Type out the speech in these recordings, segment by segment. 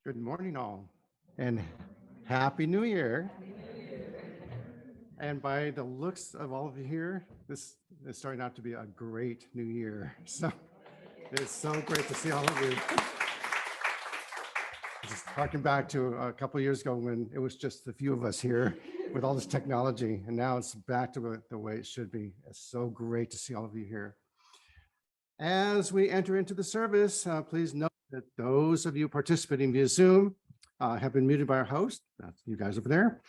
Good morning, all, and Happy New Year. And by the looks of all of you here, this is starting out to be a great new year. So it's so great to see all of you. Just harking back to a couple of years ago when it was just the few of us here with all this technology, and now it's back to the way it should be. It's so great to see all of you here. As we enter into the service, please note that those of you participating via Zoom have been muted by our host. That's you guys over there.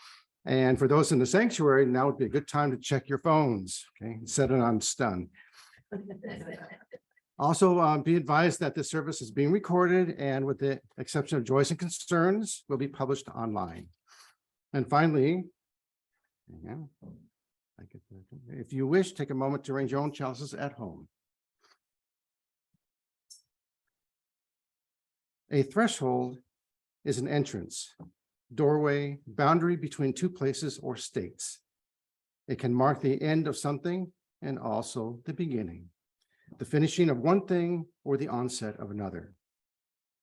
And for those in the sanctuary, now would be a good time to check your phones, okay? Set it on stun. Also, be advised that this service is being recorded and with the exception of joys and concerns, will be published online. And finally, if you wish, take a moment to arrange your own chalices at home. A threshold is an entrance, doorway, boundary between two places or states. It can mark the end of something and also the beginning, the finishing of one thing or the onset of another.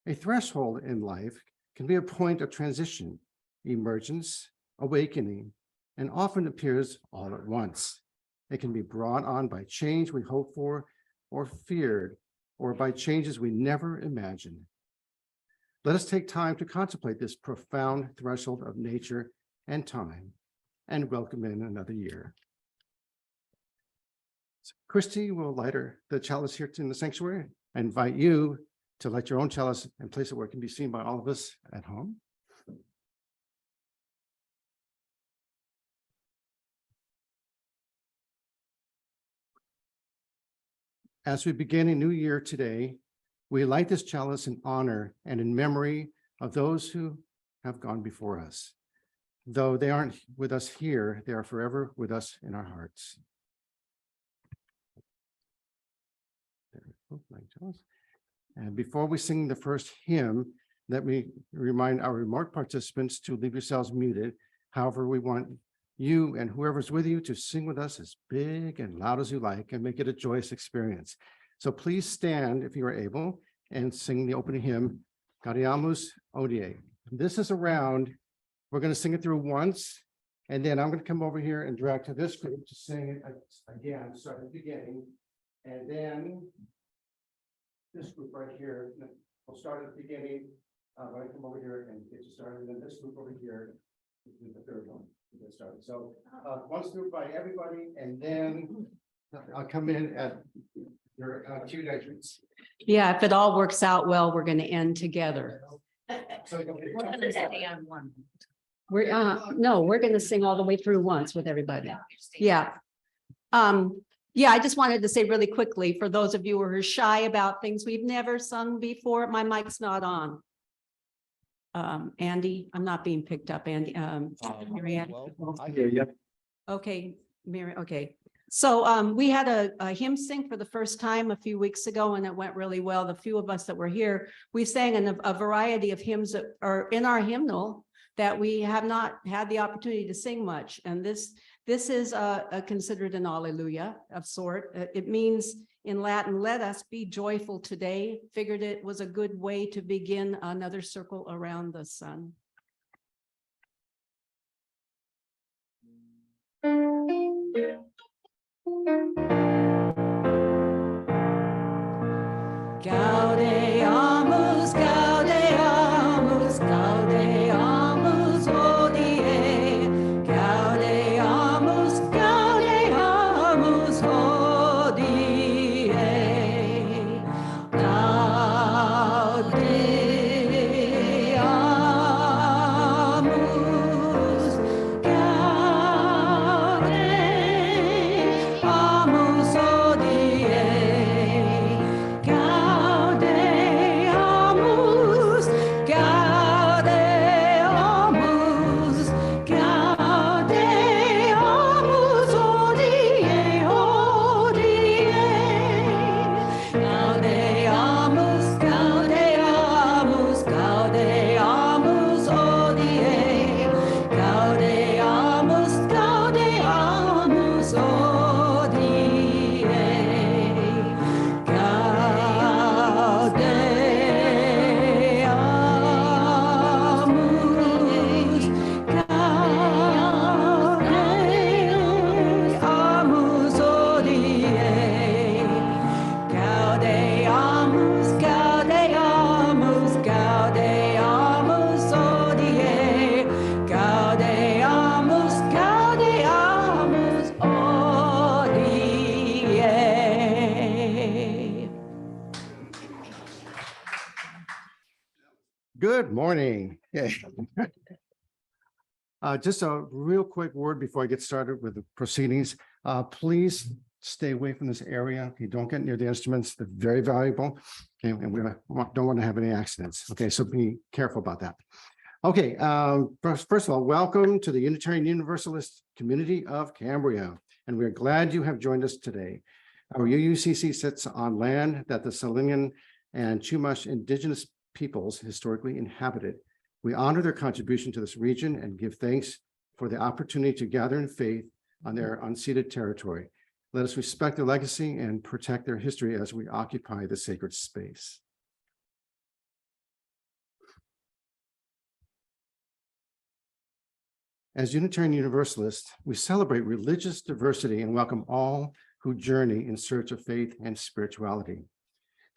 A threshold in life can be a point of transition, emergence, awakening, and often appears all at once. It can be brought on by change we hope for or feared, or by changes we never imagined. Let us take time to contemplate this profound threshold of nature and time and welcome in another year. So Christy will light the chalice here in the sanctuary. I invite you to light your own chalice and place it where it can be seen by all of us at home. As we begin a new year today, we light this chalice in honor and in memory of those who have gone before us. Though they aren't with us here, they are forever with us in our hearts. And before we sing the first hymn, let me remind our remote participants to leave yourselves muted. However, we want you and whoever's with you to sing with us as big and loud as you like and make it a joyous experience. So please stand if you are able and sing the opening hymn, Gaudeamus Hodie. This is a round. We're going to sing it through once, and then I'm going to come over here and direct to this group to sing it again, start at the beginning, and then this group right here will start at the beginning. I'm going to come over here and get you started, and then this group over here is the third one to get started. So once through by everybody, and then I'll come in at your cute entrance. Yeah, if it all works out well, we're going to end together. So we're going to sing all the way through once with everybody. Yeah. Yeah, I just wanted to say really quickly, for those of you who are shy about things we've never sung before, my mic's not on. Andy, I'm not being picked up, Andy. Marianne. I hear you. Okay, Mary, okay. So we had a hymn sing for the first time a few weeks ago, and it went really well. The few of us that were here, we sang in a variety of hymns that are in our hymnal that we have not had the opportunity to sing much. And this is considered an alleluia of sort. It means in Latin, let us be joyful today. Figured it was a good way to begin another circle around the sun. Gaudeamus, Gaudeamus, Gaudeamus Hodie, Gaudeamus, Gaudeamus Hodie, Gaudeamus, Gaudeamus Good morning. Okay. Just a real quick word before I get started with the proceedings. Please stay away from this area. You don't get near the instruments. They're very valuable. Okay, and we don't want to have any accidents. Okay, so be careful about that. Okay, first of all, welcome to the Unitarian Universalist community of Cambria, and we're glad you have joined us today. Our UUCC sits on land that the Salingan and Chumash indigenous peoples historically inhabited. We honor their contribution to this region and give thanks for the opportunity to gather in faith on their unceded territory. Let us respect their legacy and protect their history as we occupy the sacred space. As Unitarian Universalists, we celebrate religious diversity and welcome all who journey in search of faith and spirituality.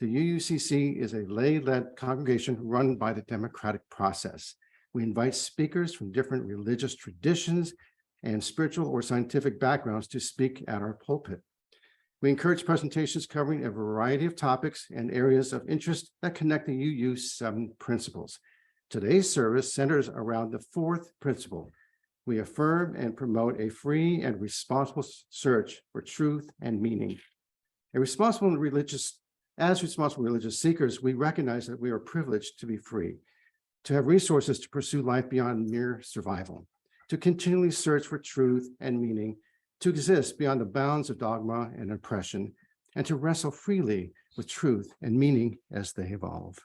The UUCC is a lay-led congregation run by the democratic process. We invite speakers from different religious traditions and spiritual or scientific backgrounds to speak at our pulpit. We encourage presentations covering a variety of topics and areas of interest that connect the UU 7 principles. Today's service centers around the fourth principle. We affirm and promote a free and responsible search for truth and meaning. As responsible religious seekers, we recognize that we are privileged to be free, to have resources to pursue life beyond mere survival, to continually search for truth and meaning, to exist beyond the bounds of dogma and oppression, and to wrestle freely with truth and meaning as they evolve.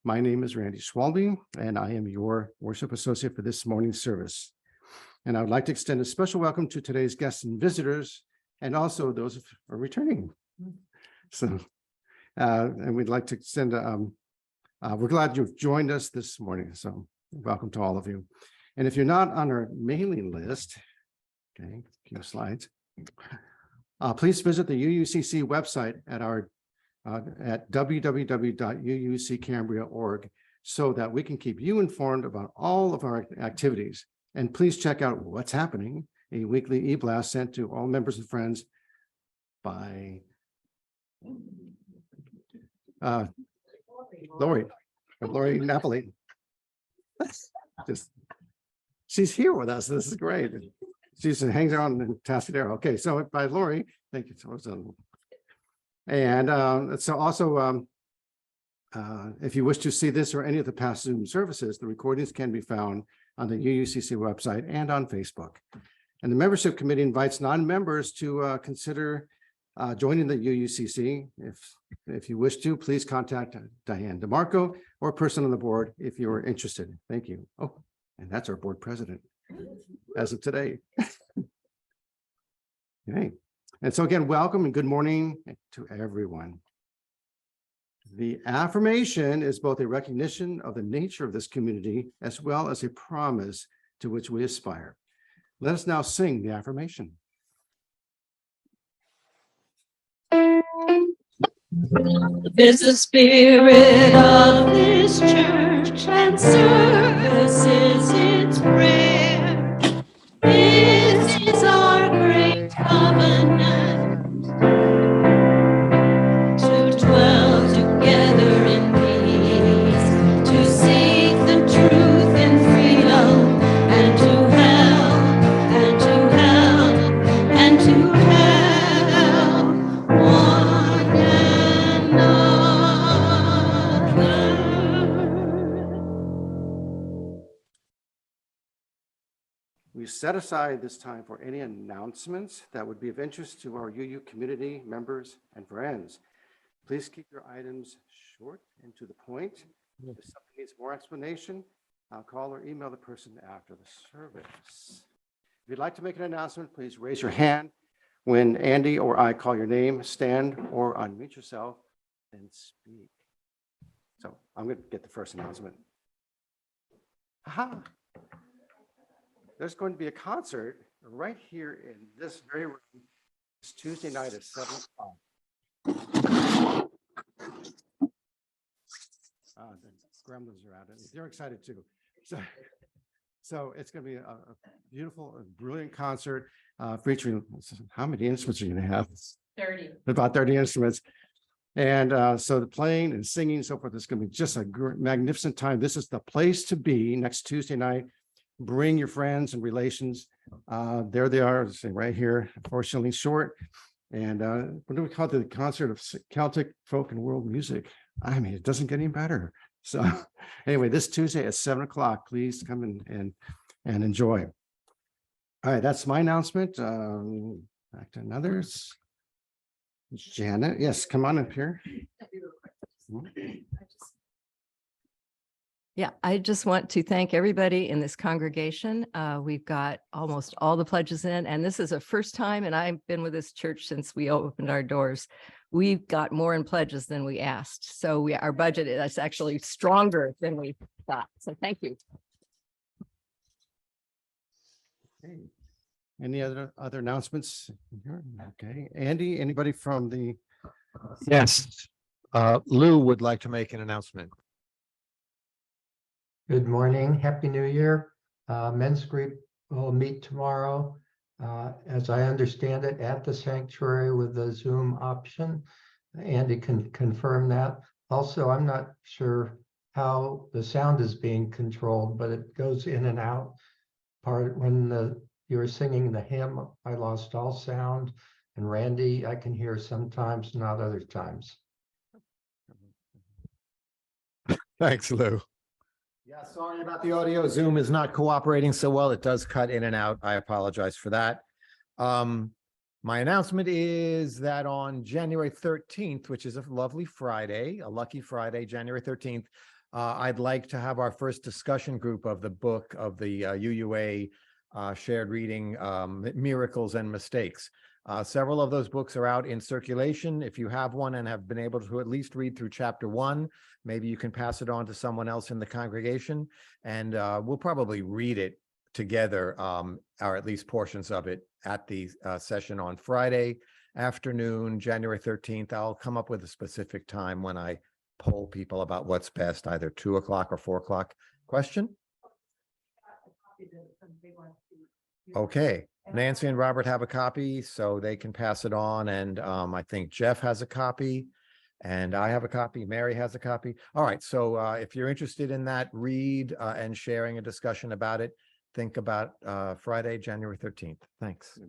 My name is Randy Schwalbe, and I am your worship associate for this morning's service. And I would like to extend a special welcome to today's guests and visitors, and also those who are returning. So, and we'd like to extend, we're glad you've joined us this morning. So welcome to all of you. And if you're not on our mailing list, okay, a few slides, please visit the UUCC website at at www.uuccambria.org so that we can keep you informed about all of our activities. And please check out What's Happening, a weekly e-blast sent to all members and friends by Lori Napoli. She's here with us. This is great. She hangs around in Tascadero. Okay, so by Lori, thank you. And so also, if you wish to see this or any of the past Zoom services, the recordings can be found on the UUCC website and on Facebook. And the membership committee invites non-members to consider joining the UUCC. If you wish to, please contact Diane DeMarco or a person on the board if you are interested. Thank you. Oh, and that's our board president as of today. Okay. And so again, welcome and good morning to everyone. The affirmation is both a recognition of the nature of this community as well as a promise to which we aspire. Let us now sing the affirmation. There's the spirit of this church and service is its prayer. This is our great covenant to dwell together in peace, to seek the truth in freedom, and to help, and to help, and to help one another. We set aside this time for any announcements that would be of interest to our UU community members and friends. Please keep your items short and to the point. If something needs more explanation, I'll call or email the person after the service. If you'd like to make an announcement, please raise your hand when Andy or I call your name, stand or unmute yourself and speak. So I'm going to get the first announcement. Aha. There's going to be a concert right here in this very room. It's Tuesday night at 7 o'clock. The gremlins are out. They're excited too. So it's going to be a beautiful, brilliant concert featuring, how many instruments are you going to have? 30. About 30 instruments. And so the playing and singing and so forth is going to be just a magnificent time. This is the place to be next Tuesday night. Bring your friends and relations. There they are, right here, 4 shillings short. And what do we call it? The concert of Celtic folk and world music. I mean, it doesn't get any better. So anyway, this Tuesday at 7 o'clock, please come and enjoy. All right, that's my announcement. Back to another's. Janet, yes, come on up here. Yeah, I just want to thank everybody in this congregation. We've got almost all the pledges in, and this is a first time, and I've been with this church since we opened our doors. We've got more in pledges than we asked. So our budget is actually stronger than we thought. So thank you. Okay. Any other announcements? Okay, Andy, anybody from the, Yes, Lou would like to make an announcement. Good morning, Happy New Year. Men's group will meet tomorrow, as I understand it, at the sanctuary with the Zoom option. Andy can confirm that. Also, I'm not sure how the sound is being controlled, but it goes in and out. Part when you're singing the hymn, I lost all sound. And Randy, I can hear sometimes, not other times. Thanks, Lou. Yeah, sorry about the audio. Zoom is not cooperating so well. It does cut in and out. I apologize for that. My announcement is that on January 13th, which is a lovely Friday, a lucky Friday, January 13th, I'd like to have our first discussion group of the book of the UUA shared reading, Miracles and Mistakes. Several of those books are out in circulation. If you have one and have been able to at least read through chapter 1, maybe you can pass it on to someone else in the congregation, and we'll probably read it together, or at least portions of it, at the session on Friday afternoon, January 13th. I'll come up with a specific time when I poll people about what's best, either 2 o'clock or 4 o'clock. Question? Okay, Nancy and Robert have a copy, so they can pass it on, and I think Jeff has a copy, and I have a copy. Mary has a copy. All right, so if you're interested in that, read and sharing a discussion about it, think about Friday, January 13th. Thanks.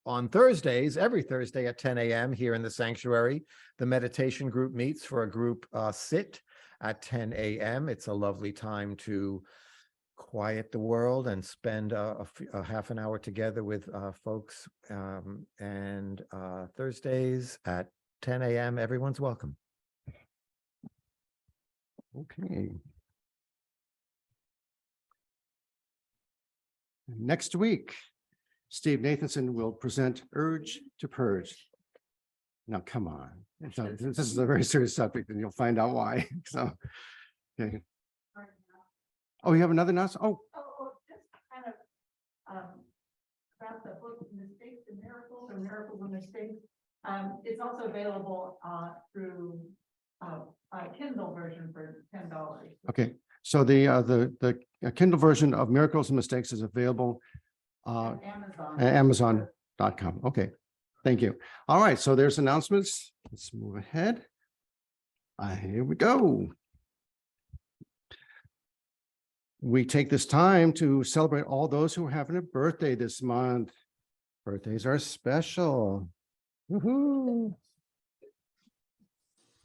On Thursdays, every Thursday at 10 a.m. here in the sanctuary, the meditation group meets for a group sit at 10 a.m. It's a lovely time to quiet the world and spend a half an hour together with folks. And Thursdays at 10 a.m. everyone's welcome. okay. Next week, Steve Nathanson will present Urge to Purge. Now, come on. This is a very serious subject, and you'll find out why. So, okay. Oh, you have another announcement? Oh, Just kind of about the book Mistakes and Miracles, or Miracles and Mistakes. It's also available through a Kindle version for $10. okay. So the Kindle version of Miracles and Mistakes is available Amazon. at Amazon.com. Okay, thank you. All right, so there's announcements. Let's move ahead. Here we go. We take this time to celebrate all those who are having a birthday this month. Birthdays are special. Woohoo!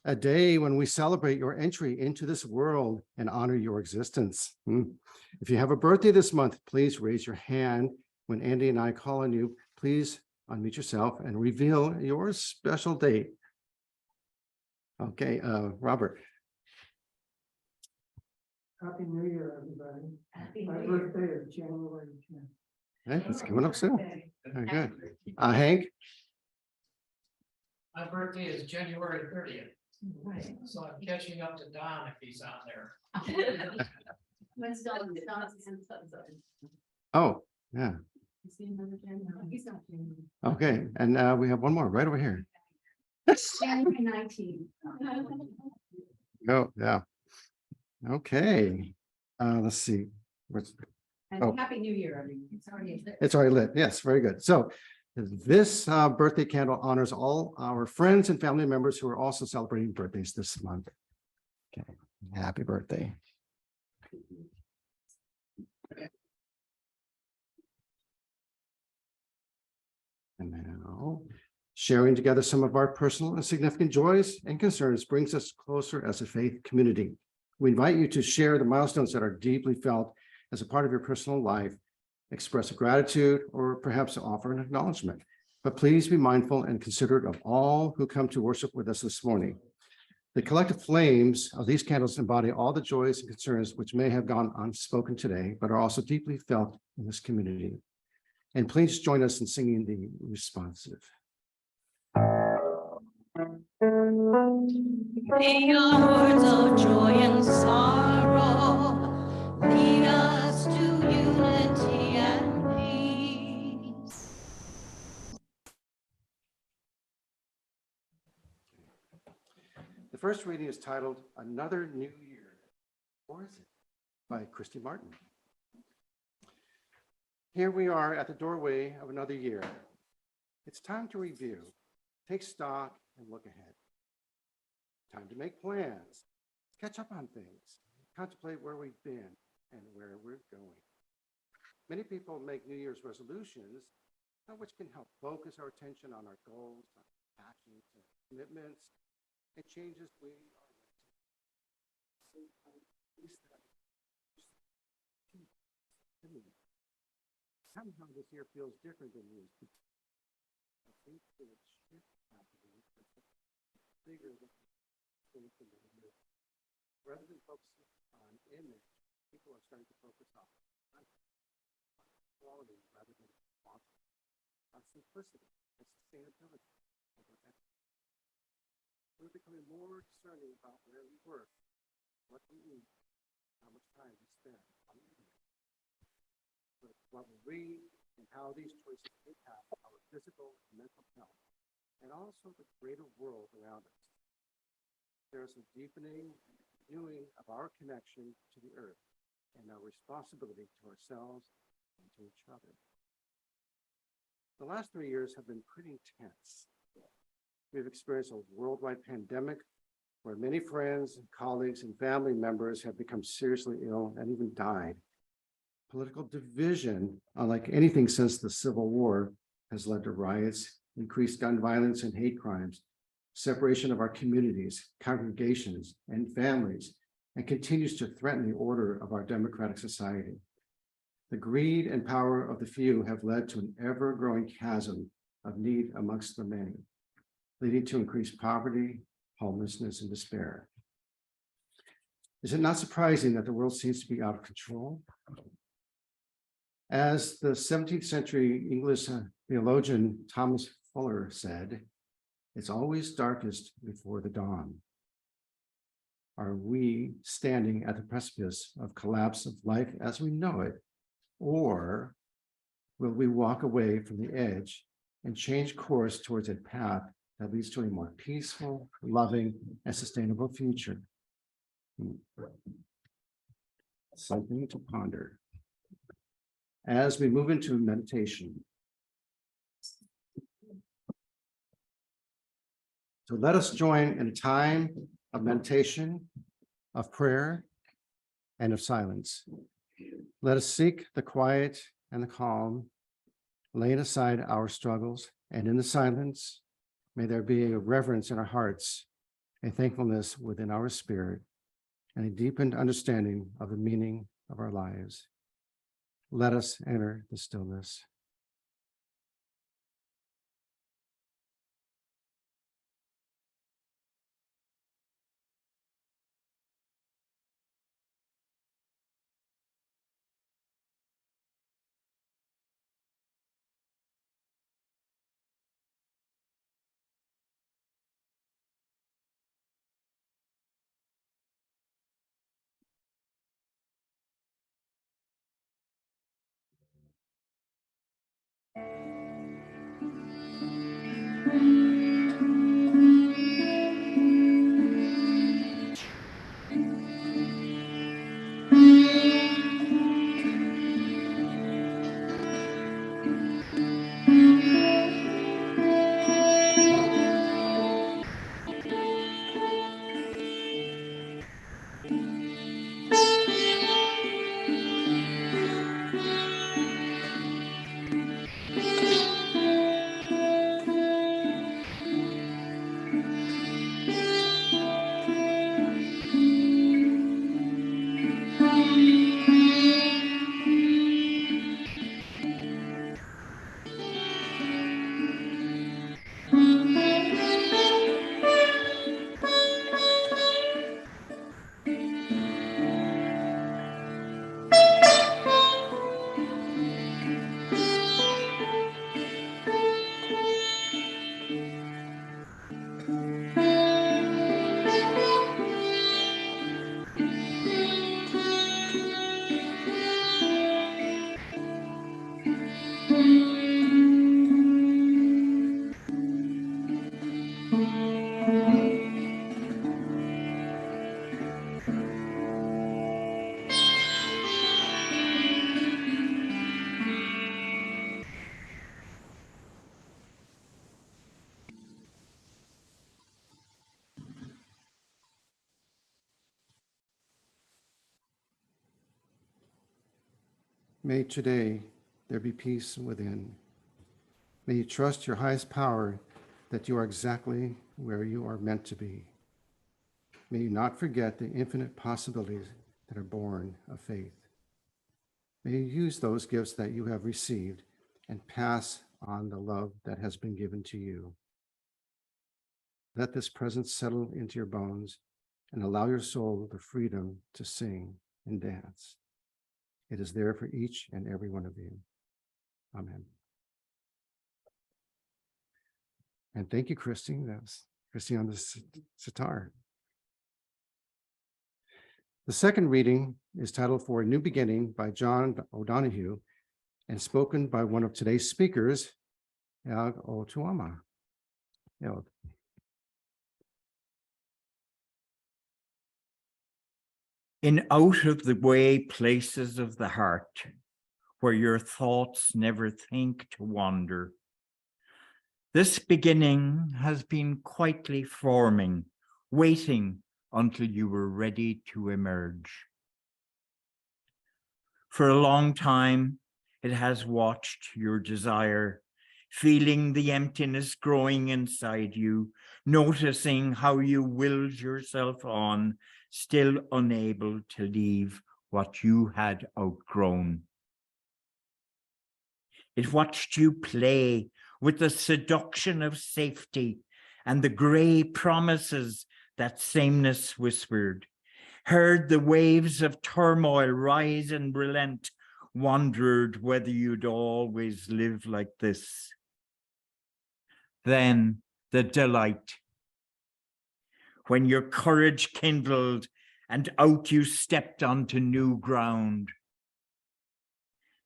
A day when we celebrate your entry into this world and honor your existence. If you have a birthday this month, please raise your hand. When Andy and I call on you, please unmute yourself and reveal your special date. Okay, Robert. Happy New Year, everybody. Happy My New Year. birthday is January 10th. Hey, it's coming up soon. Very good. Hank? My birthday is January 30th, Right. so I'm catching up to Don if he's out there. When's Don's Oh, yeah. He's not January. Okay, and we have one more right over here. January 19th. Oh, yeah. Okay, let's see. Oh. And Happy New Year, I mean, it's already. It's already lit. Yes, very good. So This birthday candle honors all our friends and family members who are also celebrating birthdays this month. Okay, happy birthday. And now, sharing together some of our personal and significant joys and concerns brings us closer as a faith community. We invite you to share the milestones that are deeply felt as a part of your personal life, express a gratitude, or perhaps offer an acknowledgement. But please be mindful and considerate of all who come to worship with us this morning. The collective flames of these candles embody all the joys and concerns which may have gone unspoken today, but are also deeply felt in this community. And please join us in singing the responsive. May your words of joy and sorrow lead us to unity and peace. The first reading is titled Another New Year. Or is it? By Christy Martin. Here we are at the doorway of another year. It's time to review, take stock, and look ahead. Time to make plans, catch up on things, contemplate where we've been and where we're going. Many people make New Year's resolutions, which can help focus our attention on our goals, our passions, and commitments, and changes we are making. Somehow this year feels different than years before. I think there's a shift happening that's bigger than things in the year. Rather than focusing on image, people are starting to focus on quality rather than quantity, on simplicity and sustainability. We're becoming more discerning about where we work, what we eat, how much time we spend on the internet. What we read and how these choices impact our physical and mental health, and also the greater world around us. There is a deepening and renewing of our connection to the earth and our responsibility to ourselves and to each other. The last 3 years have been pretty intense. We've experienced a worldwide pandemic where many friends, colleagues, and family members have become seriously ill and even died. Political division, unlike anything since the Civil War, has led to riots, increased gun violence and hate crimes, separation of our communities, congregations, and families, and continues to threaten the order of our democratic society. The greed and power of the few have led to an ever-growing chasm of need amongst the many, leading to increased poverty, homelessness, and despair. Is it not surprising that the world seems to be out of control? As the 17th century English theologian Thomas Fuller said, it's always darkest before the dawn. Are we standing at the precipice of collapse of life as we know it, or will we walk away from the edge and change course towards a path that leads to a more peaceful, loving, and sustainable future? Something to ponder. As we move into meditation. So let us join in a time of meditation, of prayer, and of silence. Let us seek the quiet and the calm, laying aside our struggles, and in the silence, may there be a reverence in our hearts, a thankfulness within our spirit, and a deepened understanding of the meaning of our lives. Let us enter the stillness. May today there be peace within. May you trust your highest power that you are exactly where you are meant to be. May you not forget the infinite possibilities that are born of faith. May you use those gifts that you have received and pass on the love that has been given to you. Let this presence settle into your bones and allow your soul the freedom to sing and dance. It is there for each and every one of you. Amen. And thank you, Christy. That's Christy on the sitar. The second reading is titled For a New Beginning by John O'Donohue and spoken by one of today's speakers, Eog Otuama. Eog. In out of the way places of the heart, where your thoughts never think to wander, this beginning has been quietly forming, waiting until you were ready to emerge. For a long time, it has watched your desire, feeling the emptiness growing inside you, noticing how you willed yourself on, still unable to leave what you had outgrown. It watched you play with the seduction of safety and the gray promises that sameness whispered, heard the waves of turmoil rise and relent, wondered whether you'd always live like this. Then the delight, when your courage kindled and out you stepped onto new ground.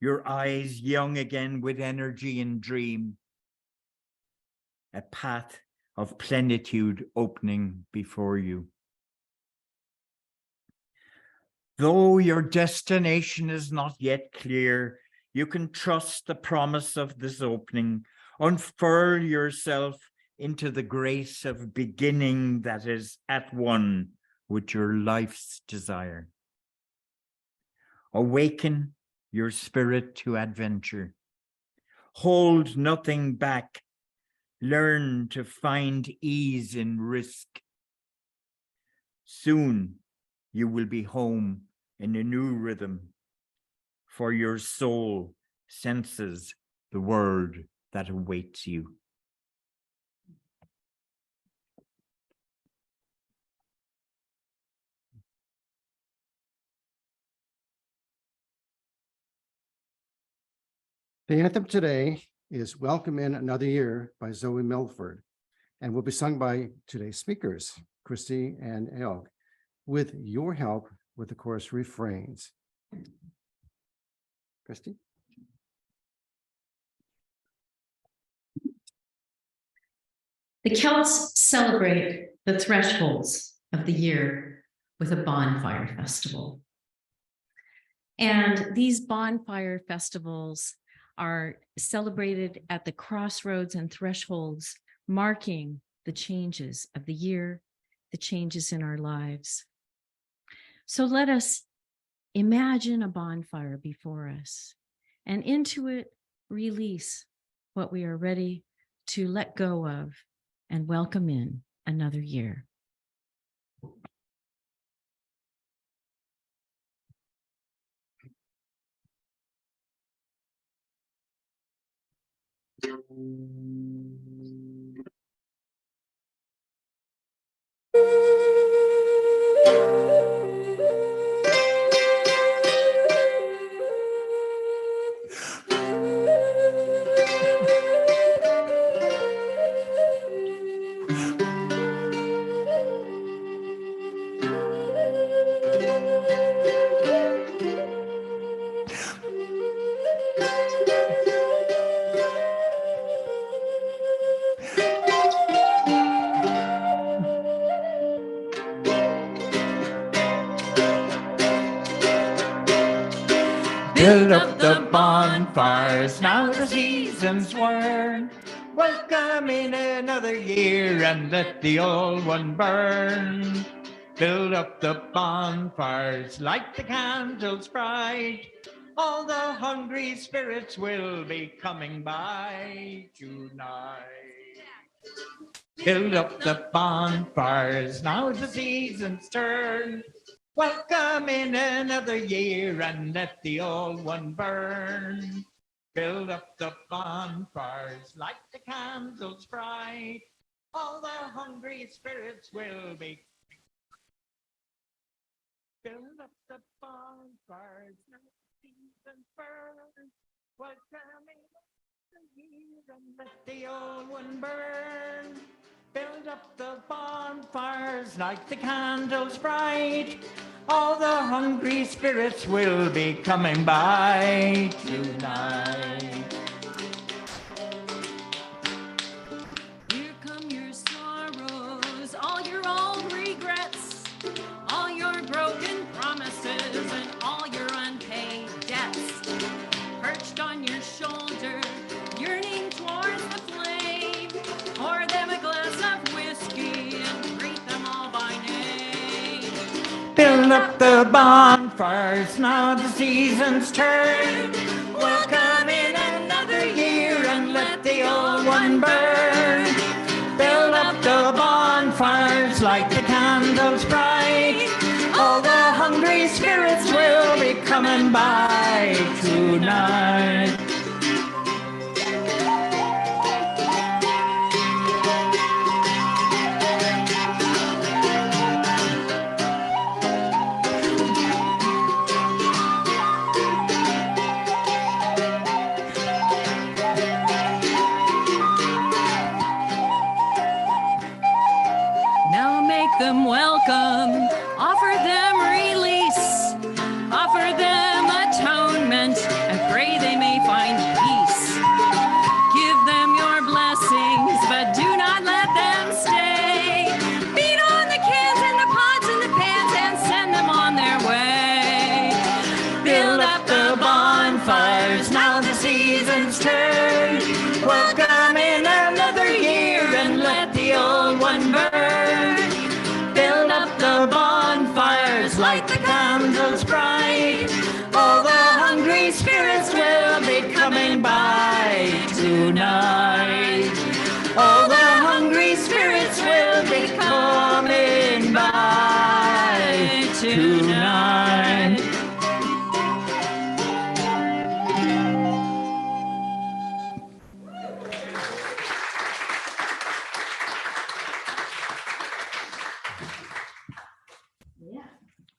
Your eyes young again with energy and dream. A path of plenitude opening before you. Though your destination is not yet clear, you can trust the promise of this opening. Unfurl yourself into the grace of beginning that is at one with your life's desire. Awaken your spirit to adventure. Hold nothing back. Learn to find ease in risk. Soon you will be home in a new rhythm, for your soul senses the world that awaits you. The anthem today is Welcome in Another Year by Zoe Milford and will be sung by today's speakers, Christy and Eog, with your help with the chorus refrains. Christy? The Celts celebrate the thresholds of the year with a bonfire festival. And these bonfire festivals are celebrated at the crossroads and thresholds, marking the changes of the year, the changes in our lives. So let us imagine a bonfire before us and into it release what we are ready to let go of and welcome in another year. Build up the bonfires, now the season's worn. Welcome in another year and let the old one burn. Build up the bonfires, light the candles bright. all the hungry spirits will be coming by tonight. Build up the bonfires, now the season's turn. Welcome in another year and let the old one burn. Build up the bonfires, light the candles bright. All the hungry spirits will be. Build up the bonfires, now the season's burn. Welcome in another year and let the old one burn. Build up the bonfires, light the candles bright. All the hungry spirits will be coming by tonight. Here come your sorrows, all your old regrets, all your broken promises and all your unpaid debts. Perched on your shoulder, yearning towards the flame, pour them a glass of whiskey and greet them all by name. Build up the bonfires, now the season's turn. Welcome in another year and let the old one burn. Build up the bonfires, light the candles bright. All the hungry spirits will be coming by tonight. Now make them welcome, offer them release, offer them atonement, and pray they may find peace. Give them your blessings, but do not let them stay. Beat on the cans and the pots and the pans and send them on their way. Build up the bonfires, now the season's turn. Welcome in another year and let the old one burn. Build up the bonfires, light the candles bright. All the hungry spirits will be coming by tonight. All the hungry spirits will be coming by tonight.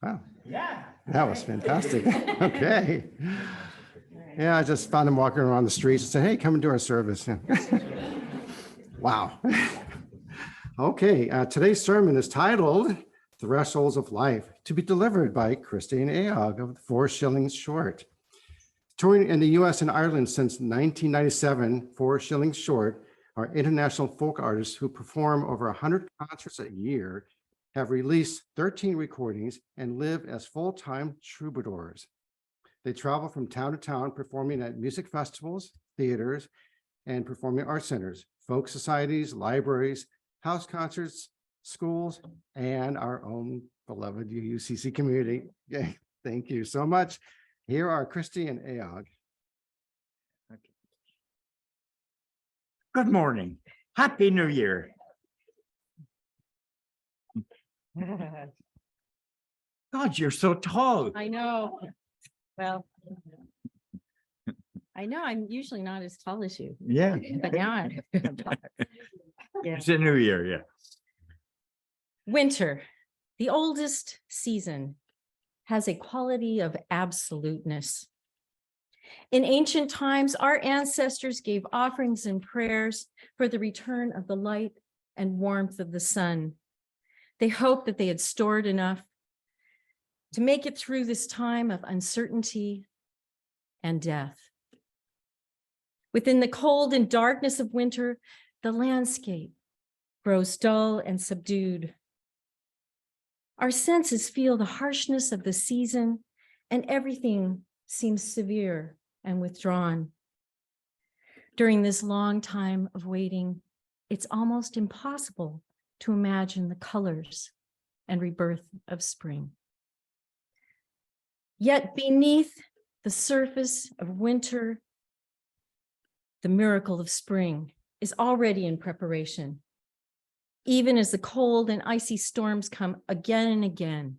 Wow, Yeah. that was fantastic. Okay. Yeah, I just found him walking around the streets and said, hey, come and do our service. Wow. Okay, today's sermon is titled Thresholds of Life, to be delivered by Christine Aog of 4 Shillings Short. Touring in the US and Ireland since 1997, 4 Shillings Short are international folk artists who perform over 100 concerts a year, have released 13 recordings, and live as full-time troubadours. They travel from town to town, performing at music festivals, theaters, and performing arts centers, folk societies, libraries, house concerts, schools, and our own beloved UUCC community. Okay, thank you so much. Here are Christy and Aog. Good morning. Happy New Year. God, you're so tall. I know. Well, I know I'm usually not as tall as you, Yeah. but now I'm. Yeah. It's a new year, yeah. Winter, the oldest season, has a quality of absoluteness. In ancient times, our ancestors gave offerings and prayers for the return of the light and warmth of the sun. They hoped that they had stored enough to make it through this time of uncertainty and death. Within the cold and darkness of winter, the landscape grows dull and subdued. Our senses feel the harshness of the season, and everything seems severe and withdrawn. During this long time of waiting, it's almost impossible to imagine the colors and rebirth of spring. Yet beneath The surface of winter, the miracle of spring, is already in preparation. Even as the cold and icy storms come again and again,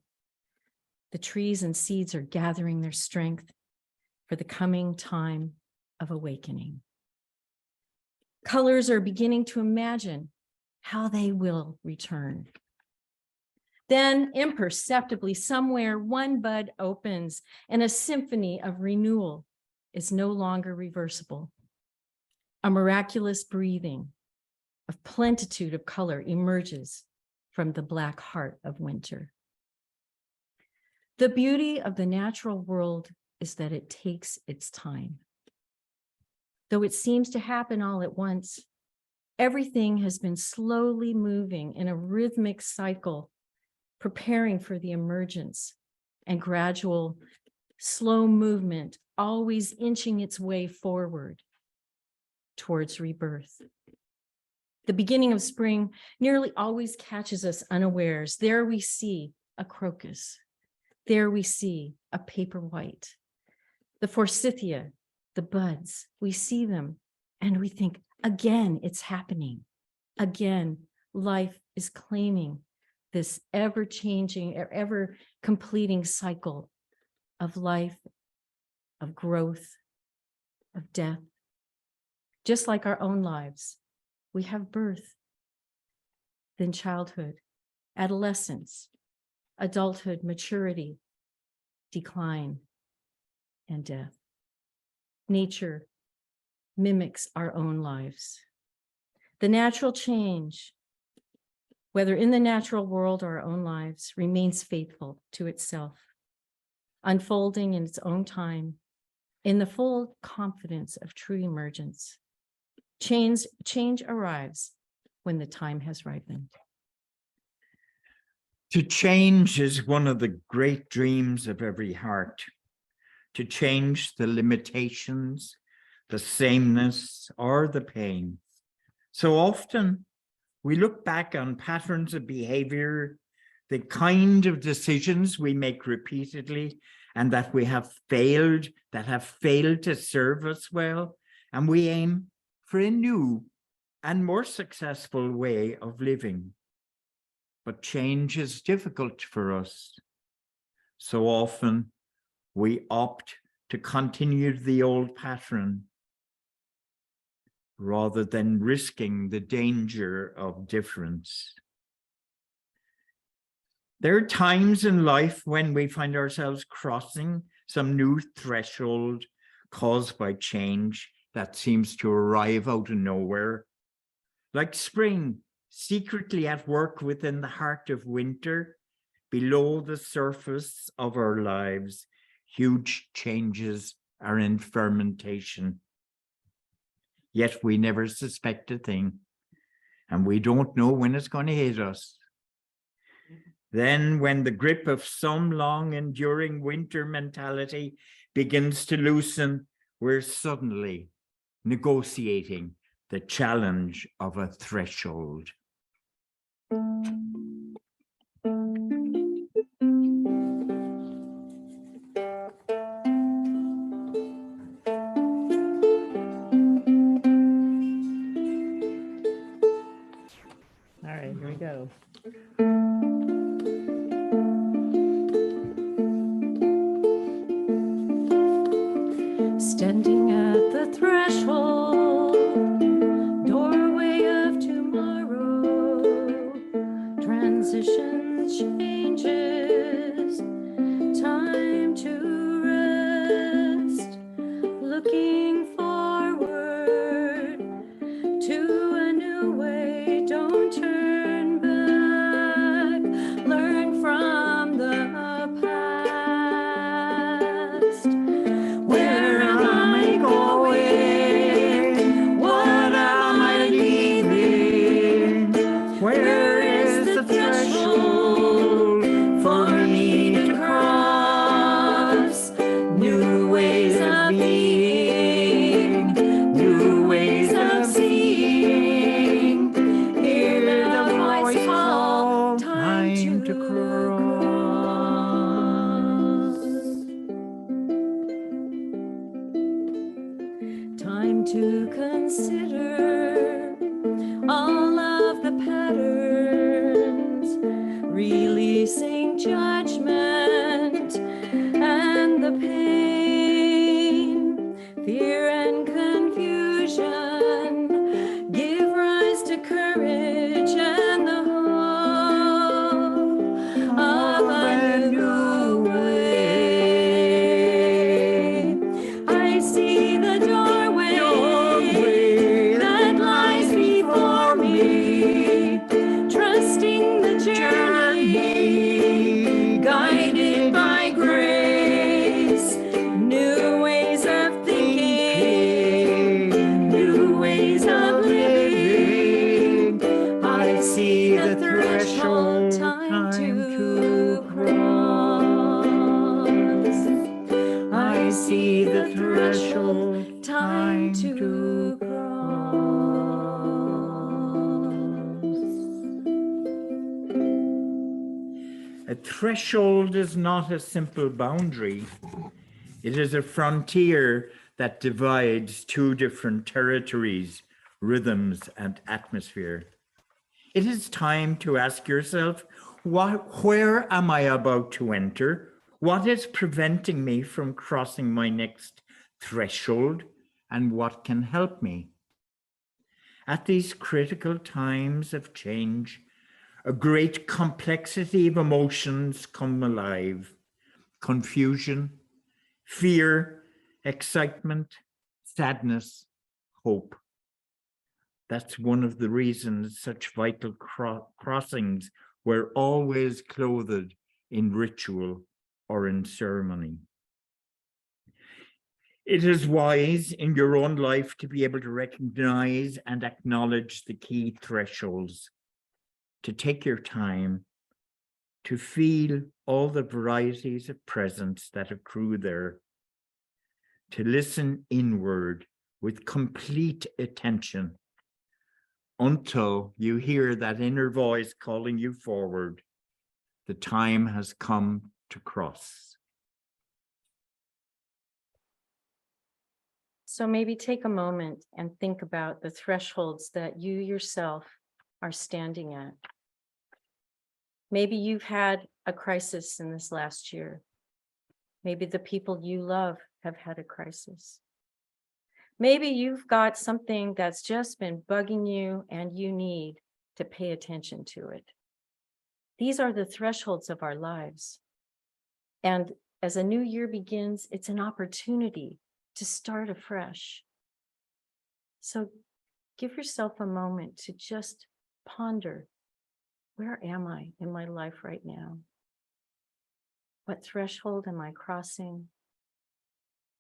the trees and seeds are gathering their strength for the coming time of awakening. Colors are beginning to imagine how they will return. Then imperceptibly somewhere one bud opens and a symphony of renewal is no longer reversible. A miraculous breathing of plenitude of color emerges from the black heart of winter. The beauty of the natural world is that it takes its time. Though it seems to happen all at once, everything has been slowly moving in a rhythmic cycle, preparing for the emergence and gradual, slow movement, always inching its way forward towards rebirth. The beginning of spring nearly always catches us unawares. There we see a crocus. There we see a paper white. The forsythia, the buds, we see them and we think, again, it's happening. Again, life is claiming this ever-changing, ever-completing cycle of life, of growth, of death. Just like our own lives, we have birth, then childhood, adolescence, adulthood, maturity, decline, and death. Nature mimics our own lives. The natural change, whether in the natural world or our own lives, remains faithful to itself, unfolding in its own time, in the full confidence of true emergence. Change arrives when the time has ripened. To change is one of the great dreams of every heart. To change the limitations, the sameness, or the pain. So often we look back on patterns of behavior, the kind of decisions we make repeatedly, and that have failed to serve us well, and we aim for a new and more successful way of living. But change is difficult for us. So often we opt to continue the old pattern rather than risking the danger of difference. There are times in life when we find ourselves crossing some new threshold caused by change that seems to arrive out of nowhere. Like spring, secretly at work within the heart of winter, below the surface of our lives, huge changes are in fermentation. Yet we never suspect a thing, and we don't know when it's going to hit us. Then when the grip of some long enduring winter mentality begins to loosen, we're suddenly negotiating the challenge of a threshold. All right, here we go. Standing at the threshold, doorway of tomorrow, to consider all of the patterns, releasing judgment and the pain, fear and confusion, give rise to courage and the hope of a new way. I see the doorway that lies before me, trusting the journey, guided by grace, new ways of thinking, new ways of living. I see the threshold, time to cross. I see the threshold, time to cross. A threshold is not a simple boundary. It is a frontier that divides two different territories, rhythms, and atmosphere. It is time to ask yourself, where am I about to enter? What is preventing me from crossing my next threshold, and what can help me? At these critical times of change, a great complexity of emotions come alive: confusion, fear, excitement, sadness, hope. That's one of the reasons such vital crossings were always clothed in ritual or in ceremony. It is wise in your own life to be able to recognize and acknowledge the key thresholds, to take your time, to feel all the varieties of presence that accrue there, to listen inward with complete attention until you hear that inner voice calling you forward. The time has come to cross. So maybe take a moment and think about the thresholds that you yourself are standing at. Maybe you've had a crisis in this last year. Maybe the people you love have had a crisis. Maybe you've got something that's just been bugging you and you need to pay attention to it. These are the thresholds of our lives. And as a new year begins, it's an opportunity to start afresh. So give yourself a moment to just ponder, where am I in my life right now? What threshold am I crossing?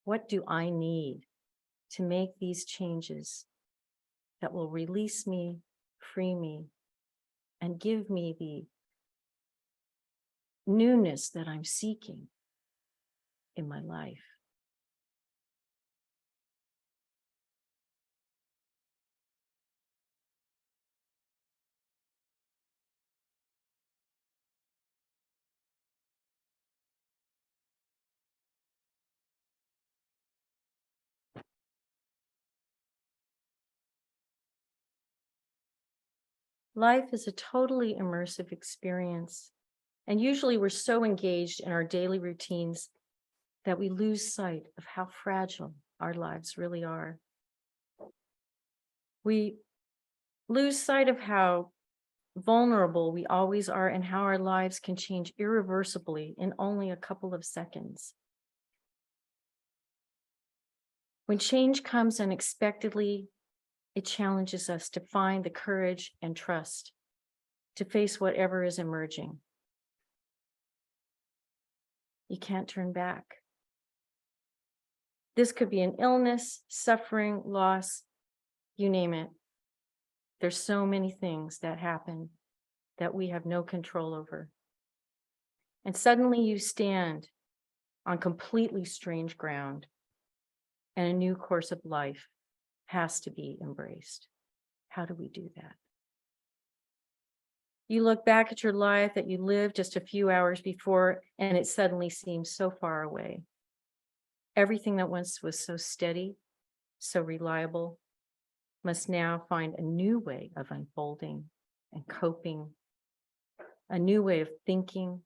What do I need to make these changes that will release me, free me, and give me the newness that I'm seeking in my life? Life is a totally immersive experience, and usually we're so engaged in our daily routines that we lose sight of how fragile our lives really are. We lose sight of how vulnerable we always are and how our lives can change irreversibly in only a couple of seconds. When change comes unexpectedly, it challenges us to find the courage and trust to face whatever is emerging. You can't turn back. This could be an illness, suffering, loss, you name it. There's so many things that happen that we have no control over. And suddenly you stand on completely strange ground, and a new course of life has to be embraced. How do we do that? You look back at your life that you lived just a few hours before, and it suddenly seems so far away. Everything that once was so steady so reliable, must now find a new way of unfolding and coping, a new way of thinking,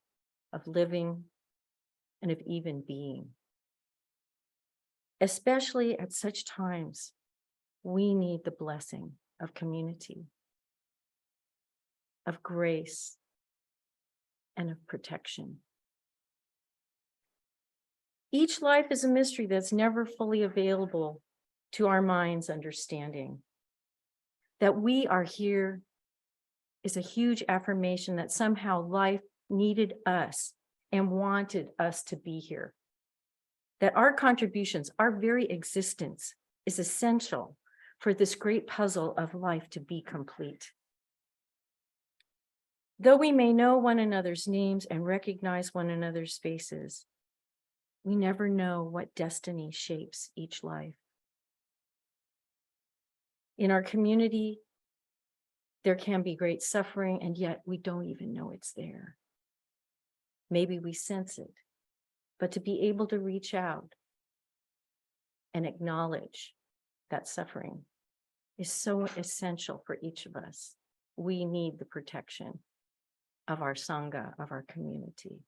of living, and of even being. Especially at such times, we need the blessing of community, of grace, and of protection. Each life is a mystery that's never fully available to our mind's understanding. That we are here is a huge affirmation that somehow life needed us and wanted us to be here. That our contributions, our very existence is essential for this great puzzle of life to be complete. Though we may know one another's names and recognize one another's faces, we never know what destiny shapes each life. In our community, there can be great suffering, and yet we don't even know it's there. Maybe we sense it, but to be able to reach out and acknowledge that suffering is so essential for each of us. We need the protection of our Sangha, of our community.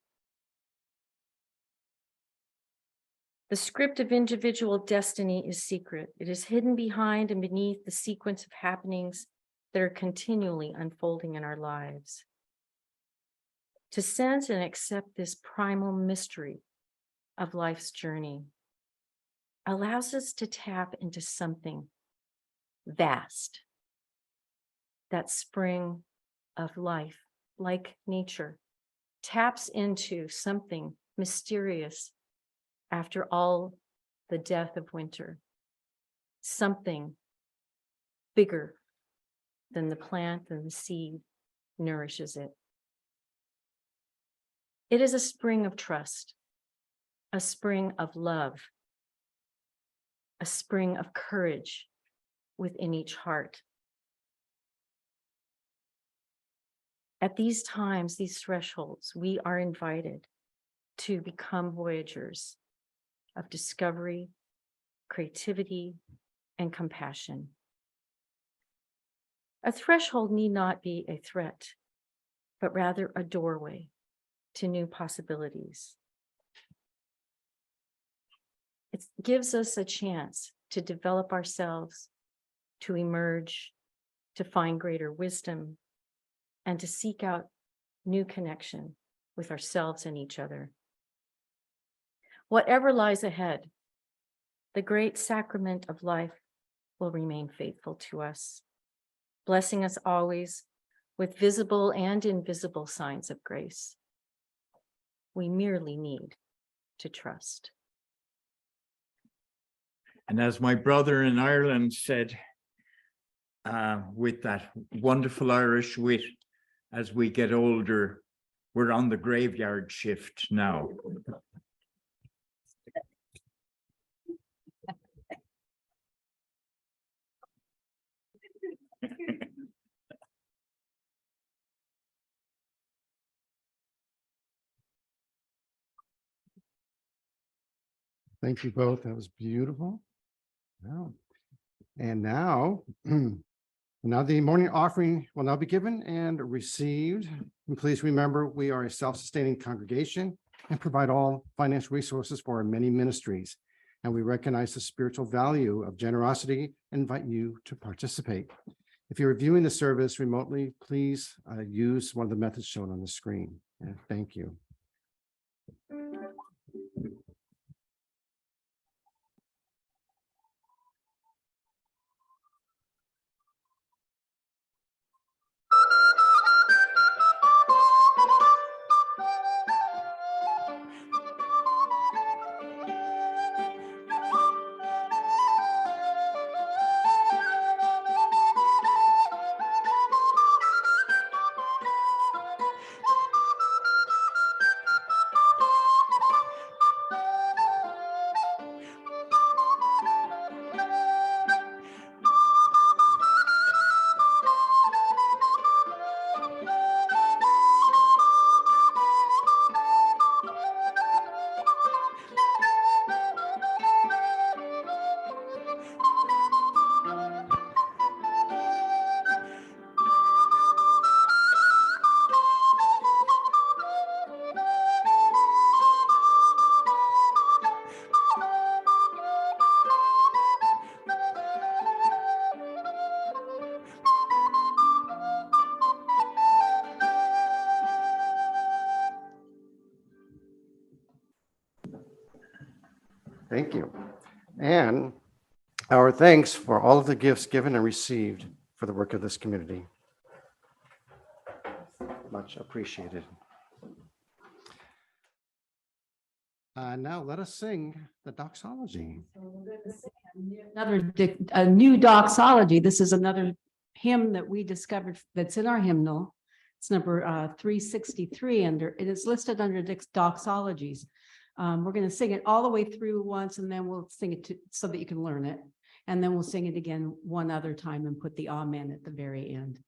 The script of individual destiny is secret. It is hidden behind and beneath the sequence of happenings that are continually unfolding in our lives. To sense and accept this primal mystery of life's journey allows us to tap into something vast, that spring of life, like nature, taps into something mysterious after all the death of winter, something bigger than the plant and the seed nourishes it. It is a spring of trust, a spring of love, a spring of courage within each heart. At these times, these thresholds, we are invited to become voyagers of discovery, creativity, and compassion. A threshold need not be a threat, but rather a doorway to new possibilities. It gives us a chance to develop ourselves, to emerge, to find greater wisdom, and to seek out new connection with ourselves and each other. Whatever lies ahead, the great sacrament of life will remain faithful to us, blessing us always with visible and invisible signs of grace. We merely need to trust. And as my brother in Ireland said, with that wonderful Irish wit, as we get older, we're on the graveyard shift now. Thank you both. That was beautiful. Wow. And now, now the morning offering will now be given and received. And please remember, we are a self-sustaining congregation and provide all financial resources for our many ministries. And we recognize the spiritual value of generosity and invite you to participate. If you're viewing the service remotely, please use one of the methods shown on the screen. And thank you. Thank you. And our thanks for all of the gifts given and received for the work of this community. Much appreciated. Now let us sing the doxology. A new doxology. This is another hymn that we discovered that's in our hymnal. It's number 363 it is listed under doxologies. We're going to sing it all the way through once, and then we'll sing it so that you can learn it. And then we'll sing it again one other time and put the amen at the very end.